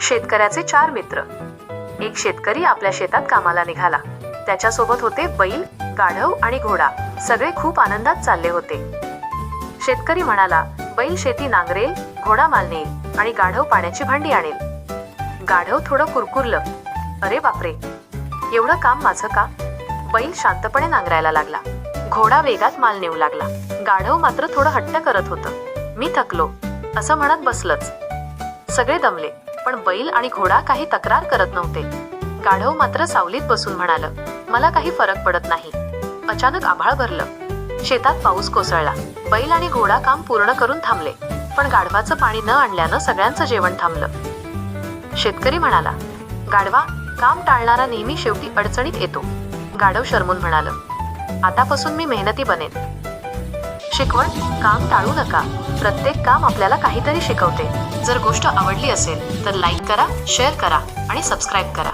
शेतकऱ्याचे 4 मित्र. एक शेतकरी आपल्या शेतात कामाला निघाला. त्याच्यासोबत होते बैल, गाढव आणि घोडा. सगळे खूप आनंदात चालले होते. शेतकरी म्हणाला, बैल शेती नांगरेल, घोडा माल नेईल आणि गाढव पाण्याची भांडी आणेल. गाढव थोडं कुरकुरलं, अरे बापरे, एवढं काम माझं का? बैल शांतपणे नांगरायला लागला. घोडा वेगात माल नेऊ लागला. गाढव मात्र थोडं हट्ट करत होतं. मी थकलो असं म्हणत बसलंच. सगळे दमले, पण बैल आणि घोडा काही तक्रार करत नव्हते. गाढव मात्र सावलीत बसून म्हणालं, मला काही फरक पडत नाही. अचानक आभाळ भरलं. शेतात पाऊस कोसळला. बैल आणि घोडा काम पूर्ण करून थांबले, पण गाढवाचं पाणी न आणल्यानं सगळ्यांचं जेवण थांबलं. शेतकरी म्हणाला, गाढवा, काम टाळणारा नेहमी शेवटी अडचणीत येतो. गाढव शरमून म्हणालं, आतापासून मी मेहनती बनेन. शिकवण, काम टाळू नका. प्रत्येक काम आपल्याला काहीतरी शिकवते. जर गोष्ट आवडली असेल तर लाईक करा, शेअर करा आणि सबस्क्राईब करा.